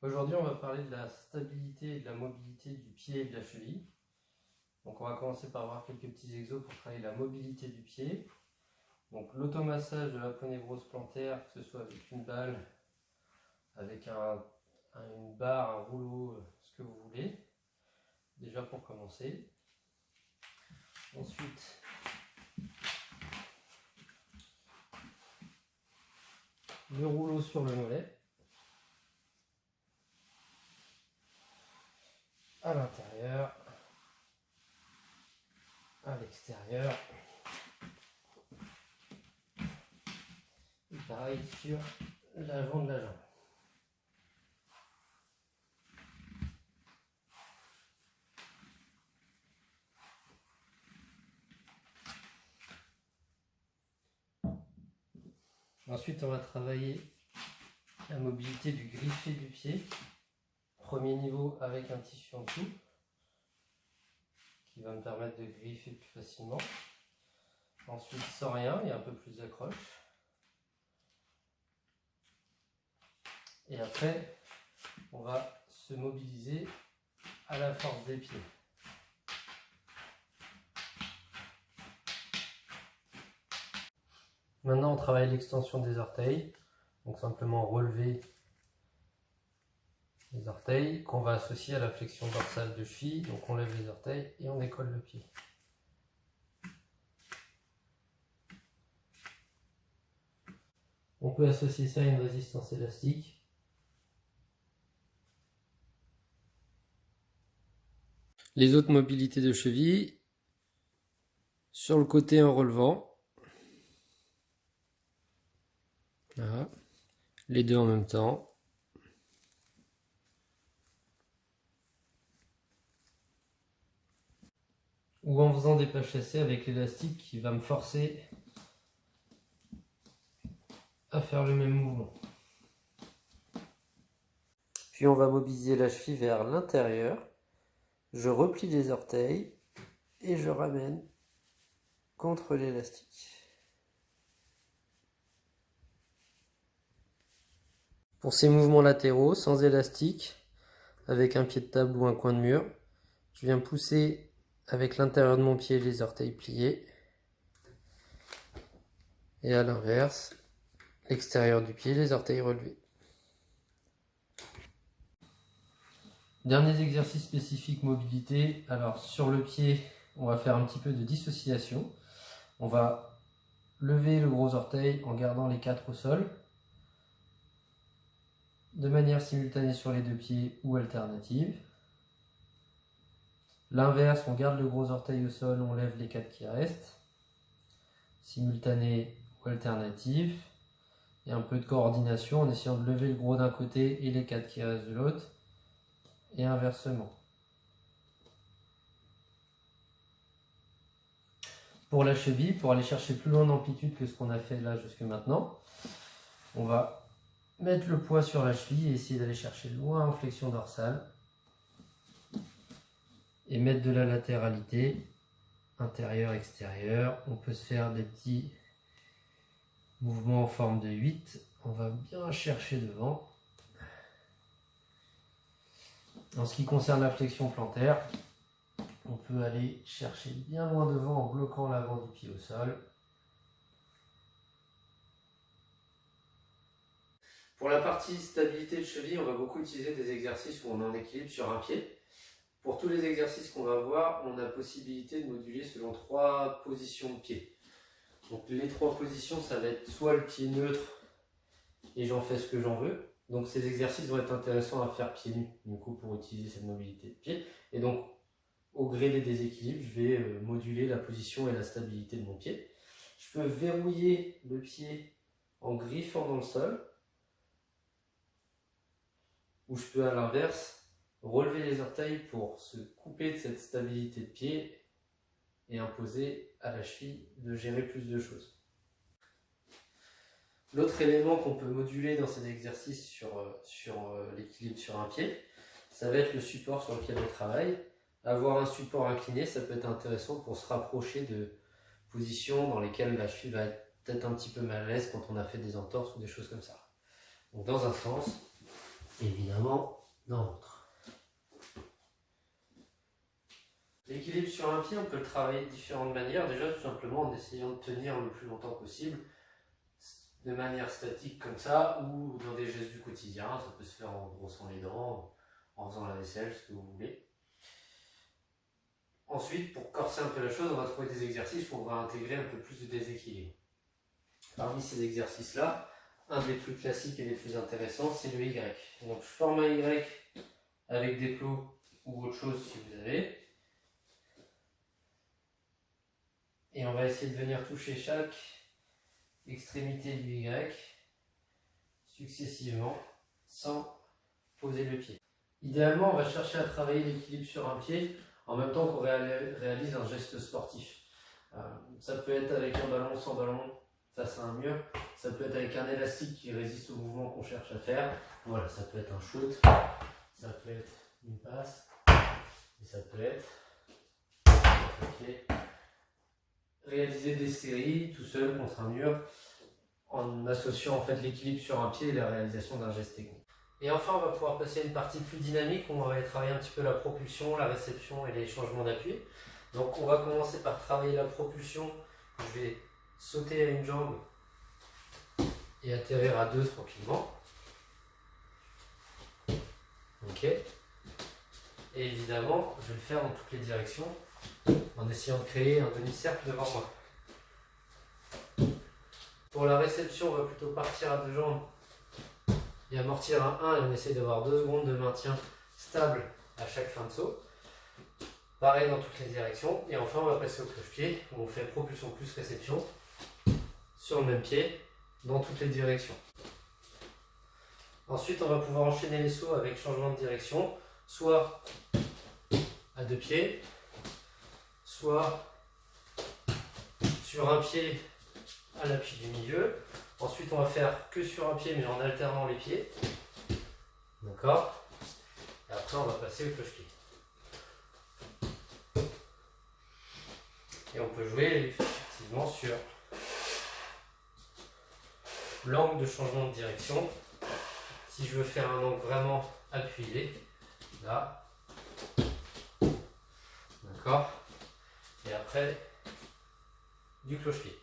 Aujourd'hui, on va parler de la stabilité et de la mobilité du pied et de la cheville. Donc, on va commencer par voir quelques petits exos pour travailler la mobilité du pied. Donc, l'automassage de la ponévrose plantaire, que ce soit avec une balle, avec une barre, un rouleau, ce que vous voulez. Déjà pour commencer. Ensuite, le rouleau sur le mollet. À l'intérieur, à l'extérieur. Et pareil sur l'avant de la jambe. Ensuite, on va travailler la mobilité du griffier du pied. Premier niveau avec un tissu en dessous qui va me permettre de griffer plus facilement. Ensuite, sans rien, il y a un peu plus d'accroche. Et après, on va se mobiliser à la force des pieds. Maintenant, on travaille l'extension des orteils. Donc simplement relever les orteils qu'on va associer à la flexion dorsale de cheville. Donc on lève les orteils et on décolle le pied. On peut associer ça à une résistance élastique. Les autres mobilités de cheville, sur le côté en relevant. Voilà. Les deux en même temps. Ou en faisant des pas chassés avec l'élastique qui va me forcer à faire le même mouvement. Puis on va mobiliser la cheville vers l'intérieur. Je replie les orteils et je ramène contre l'élastique. Pour ces mouvements latéraux, sans élastique, avec un pied de table ou un coin de mur, je viens pousser avec l'intérieur de mon pied les orteils pliés. Et à l'inverse, l'extérieur du pied, les orteils relevés. Derniers exercices spécifiques mobilité. Alors sur le pied, on va faire un petit peu de dissociation. On va lever le gros orteil en gardant les quatre au sol, de manière simultanée sur les deux pieds ou alternative. L'inverse, on garde le gros orteil au sol, on lève les quatre qui restent. Simultanée ou alternative. Et un peu de coordination en essayant de lever le gros d'un côté et les quatre qui restent de l'autre. Et inversement. Pour la cheville, pour aller chercher plus loin d'amplitude que ce qu'on a fait là jusque maintenant, on va mettre le poids sur la cheville et essayer d'aller chercher loin en flexion dorsale. Et mettre de la latéralité, intérieur-extérieur. On peut se faire des petits mouvements en forme de 8. On va bien chercher devant. En ce qui concerne la flexion plantaire, on peut aller chercher bien loin devant en bloquant l'avant du pied au sol. Pour la partie stabilité de cheville, on va beaucoup utiliser des exercices où on est en équilibre sur un pied. Pour tous les exercices qu'on va voir, on a possibilité de moduler selon 3 positions de pied. Donc les 3 positions, ça va être soit le pied neutre et j'en fais ce que j'en veux. Donc ces exercices vont être intéressants à faire pieds nus, du coup, pour utiliser cette mobilité de pied. Et donc, au gré des déséquilibres, je vais moduler la position et la stabilité de mon pied. Je peux verrouiller le pied en griffant dans le sol, ou je peux à l'inverse relever les orteils pour se couper de cette stabilité de pied et imposer à la cheville de gérer plus de choses. L'autre élément qu'on peut moduler dans cet exercice sur l'équilibre sur un pied, ça va être le support sur lequel on travaille. Avoir un support incliné, ça peut être intéressant pour se rapprocher de positions dans lesquelles la cheville va être peut-être un petit peu mal à l'aise quand on a fait des entorses ou des choses comme ça. Donc dans un sens, évidemment dans l'autre. L'équilibre sur un pied, on peut le travailler de différentes manières. Déjà, tout simplement en essayant de tenir le plus longtemps possible, de manière statique comme ça, ou dans des gestes du quotidien. Ça peut se faire en brossant les dents, en faisant la vaisselle, ce que vous voulez. Ensuite, pour corser un peu la chose, on va trouver des exercices où on va intégrer un peu plus de déséquilibre. Parmi ces exercices-là, un des plus classiques et des plus intéressants, c'est le Y. Donc je forme un Y avec des plots ou autre chose si vous avez. Et on va essayer de venir toucher chaque extrémité du Y successivement sans poser le pied. Idéalement, on va chercher à travailler l'équilibre sur un pied en même temps qu'on réalise un geste sportif. Ça peut être avec un ballon, sans ballon, face à un mur. Ça peut être avec un élastique qui résiste au mouvement qu'on cherche à faire. Voilà, ça peut être un shoot, ça peut être une passe, et ça peut être réaliser des séries tout seul contre un mur en associant en fait l'équilibre sur un pied et la réalisation d'un geste technique. Et enfin, on va pouvoir passer à une partie plus dynamique où on va aller travailler un petit peu la propulsion, la réception et les changements d'appui. Donc on va commencer par travailler la propulsion. Je vais sauter à une jambe et atterrir à deux tranquillement. Ok. Et évidemment, je vais le faire dans toutes les directions en essayant de créer un demi-cercle devant moi. Pour la réception, on va plutôt partir à deux jambes et amortir un 1 et on essaie d'avoir 2 secondes de maintien stable à chaque fin de saut. Pareil dans toutes les directions. Et enfin, on va passer au cloche-pied où on fait propulsion plus réception sur le même pied dans toutes les directions. Ensuite, on va pouvoir enchaîner les sauts avec changement de direction, soit à deux pieds, soit sur un pied à l'appui du milieu. Ensuite, on va faire que sur un pied mais en alternant les pieds. D'accord? Et après, on va passer au cloche-pied. Et on peut jouer effectivement sur l'angle de changement de direction. Si je veux faire un angle vraiment appuyé, là. D'accord? Et après, du cloche-pied.